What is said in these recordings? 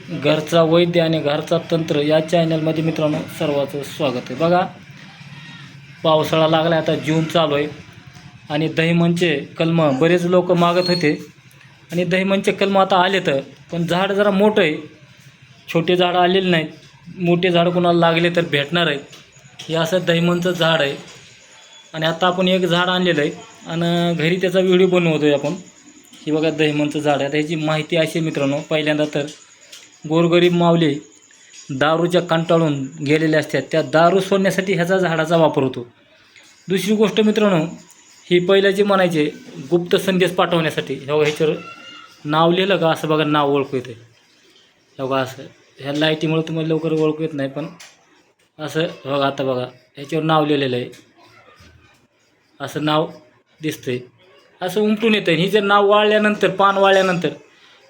घरचा वैद्य आणि घरचा तंत्र या चॅनलमध्ये मित्रांनो सर्वांचं स्वागत आहे। बघा, पावसाळा लागला, आता जून चालू आहे आणि दहीमनचे कलम बरेच लोक मागत होते आणि दहीमनचे कलम आता आले तर, पण झाड जरा मोठं आहे, छोटे झाड आलेले नाहीत, मोठे झाड कोणाला लागले तर भेटणार आहेत। हे असं दहीमनचं झाड आहे आणि आता आपण एक झाड आणलेलं आहे आणि घरी त्याचा व्हिडिओ बनवतोय आपण। ही बघा दहीमनचं झाड आहे। त्याची माहिती अशी मित्रांनो, पहिल्यांदा तर गोरगरीब माऊली दारूच्या कंटाळून गेलेले असतात, त्या दारू सोडण्यासाठी ह्याचा झाडाचा वापर होतो। दुसरी गोष्ट मित्रांनो, ही पहिल्याचे म्हणायचे गुप्त संदेश पाठवण्यासाठी। ह्याच्यावर नाव लिहिलं का असं बघा, नाव ओळखू येते बघा, असं ह्या लाईटीमुळे तुम्हाला लवकर ओळखू येत नाही, पण असं बघा, आता बघा ह्याच्यावर नाव लिहिलेलं आहे, असं नाव दिसतंय, असं उमटून येतं। ही जर नाव वाळल्यानंतर, पान वाळल्यानंतर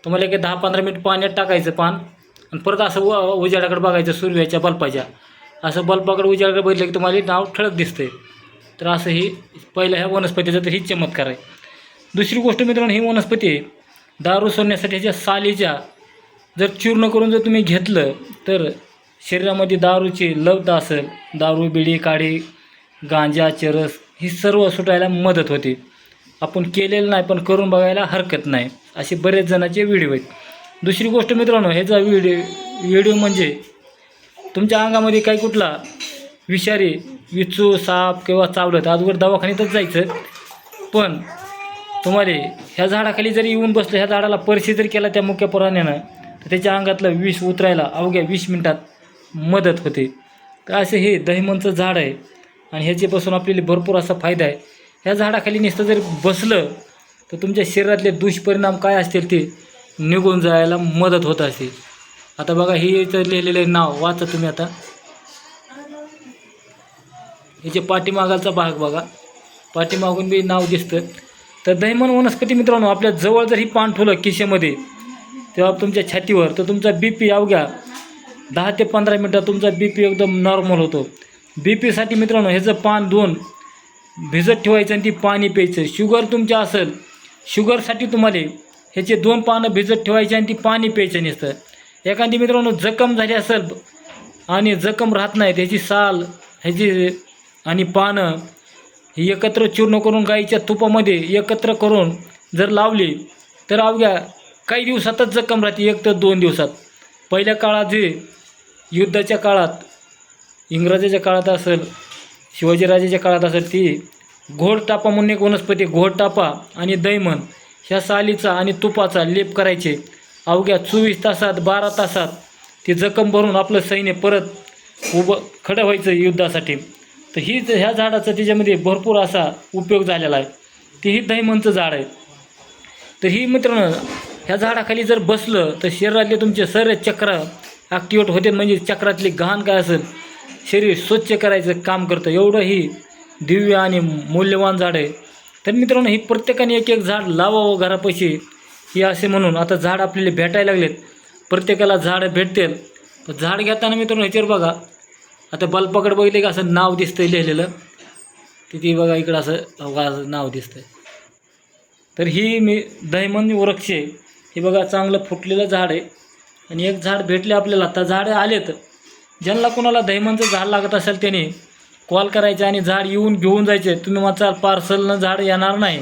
तुम्हाला एक 10-15 मिनिट पाण्यात टाकायचं पान आणि परत असं उजाडाकडे बघायचं, सूर्याच्या बल्बाच्या, असं बल्बाकडे उजाडाकडे बघितलं की तुम्हाला नाव ठळक दिसतंय। तर असं ही पहिलं ह्या वनस्पतीचा तर ही चमत्कार आहे। दुसरी गोष्ट मित्रांनो, ही वनस्पती दारू सोडण्यासाठी ह्याच्या सालीच्या जर चूर्ण करून जर तुम्ही घेतलं तर शरीरामध्ये दारूची लवत असेल, दारू, बिडी, काडी, गांजा, चरस, ही सर्व सुटायला मदत होते। आपण केलेलं नाही पण करून बघायला हरकत नाही, असे बरेच जणांचे व्हिडिओ आहेत। दुसरी गोष्ट मित्रांनो, ह्याचा व्हिडिओ म्हणजे तुमच्या अंगामध्ये काही कुठला विषारी विचू, साप किंवा चावलं तर अगोदर दवाखान्यातच जायचं, पण तुम्हाला ह्या झाडाखाली जरी येऊन बसलं, ह्या झाडाला स्पर्श जर केला त्या मुख्य प्राण्यानं, तर त्याच्या अंगातलं विष उतरायला अवघ्या 20 मिनिटात मदत होते। तर असं हे दहीमनचं झाड आहे आणि ह्याच्यापासून आपल्याला भरपूर असा फायदा आहे। ह्या झाडाखाली नुसतं जर बसलं तर तुमच्या शरीरातले दुष्परिणाम काय असतील ते निघून जायला मदत होत असते। आता बघा, हे इथं लिहिलेलं नाव वाचा तुम्ही आता, याचे पाठीमागाचा भाग बघा, पाठीमागून बी नाव दिसतं। तर दहीमन वनस्पती मित्रांनो, आपल्या जवळ जर ही पान ठेवलं खिशेमध्ये तेव्हा तुमच्या छातीवर, तर तुमचा BP अवघ्या 10 ते 15 मिनटात तुमचा BP एकदम नॉर्मल होतो। BPसाठी मित्रांनो, ह्याचं पान 2 भिजत ठेवायचं आणि ती पाणी प्यायचं। शुगर तुमच्या असेल, शुगरसाठी तुम्हाला ह्याचे 2 पानं भिजत ठेवायचे आणि ती पाणी प्यायचं नसतं। एखादी मित्रांनो जखम झाली असेल आणि जखम राहत नाही, त्याची साल, ह्याची आणि पानं ही एकत्र चूर्ण करून गाईच्या तुपामध्ये एकत्र करून जर लावली तर अवघ्या काही दिवसातच जखम राहते, 1 ते 2 दिवसात। पहिल्या काळात जे युद्धाच्या काळात, इंग्रजाच्या काळात असेल, शिवाजीराजाच्या काळात असेल, ती घोडटापा म्हणून एक वनस्पती, घोडटापा आणि दहीमन ह्या सालीचा आणि तुपाचा लेप करायचे। अवघ्या 24 तासात, 12 तासात ती जखम भरून आपलं सैन्य परत उभं खडं व्हायचं युद्धासाठी। तर ह्या झाडाचा त्याच्यामध्ये भरपूर असा उपयोग झालेला आहे। तेही दहीमनचं झाड आहे। तर ही मित्रांनो, ह्या झाडाखाली जर बसलं तर शरीरातले तुमचे सर्व चक्र ॲक्टिवेट होते, म्हणजे चक्रातली घाण काय असेल शरीर स्वच्छ करायचं काम करतं। एवढं ही दिव्य आणि मूल्यवान झाड आहे। तर मित्रांनो, ही प्रत्येकाने एक एक झाड लावावं घरापाशी, ही असे म्हणून आता झाड आपल्याला भेटायला लागलेत, प्रत्येकाला झाडं भेटतील। तर झाड घेताना मित्रांनो ह्याच्यावर बघा, आता बल्बाकडे बघितले का असं नाव दिसतंय लिहिलेलं, तिथे बघा इकडं असं नाव दिसतंय। तर ही दहीमन वृक्ष आहे, हे बघा चांगलं फुटलेलं झाड आहे आणि एक झाड भेटले आपल्याला। तर झाडं आलेत, ज्यांना कोणाला दहीमनचं झाड लागत असेल त्याने कॉल करायचं आणि झाड येऊन घेऊन जायचे। तुम्ही वाचाल पार्सलनं झाड येणार नाही,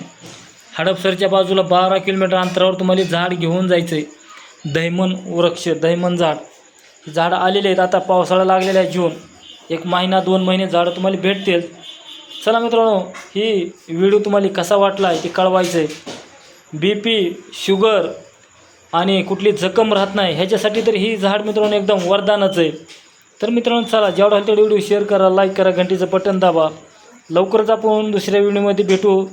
हडपसरच्या बाजूला 12 किलोमीटर अंतरावर तुम्हाला झाड घेऊन जायचं आहे। दहीमन वृक्ष, दहीमन झाडं आलेले आहेत। आता पावसाळा लागलेला आहे, जून 1 महिना 2 महिने झाडं तुम्हाला भेटतील। चला मित्रांनो, ही व्हिडिओ तुम्हाला कसा वाटला आहे ते कळवायचं आहे। BP, शुगर आणि कुठली जखम राहत नाही ह्याच्यासाठी तर ही झाड मित्रांनो एकदम वरदानच आहे। तर मित्रांनो चला, जेवढा होईल तेवढा व्हिडिओ शेअर करा, लाईक करा, घंटीचं बटन दाबा। लवकरच आपण दुसऱ्या व्हिडिओमध्ये भेटू।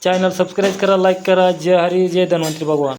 चॅनल सबस्क्राईब करा, लाईक करा। जय हरी, जय धन्वंतरी भगवान।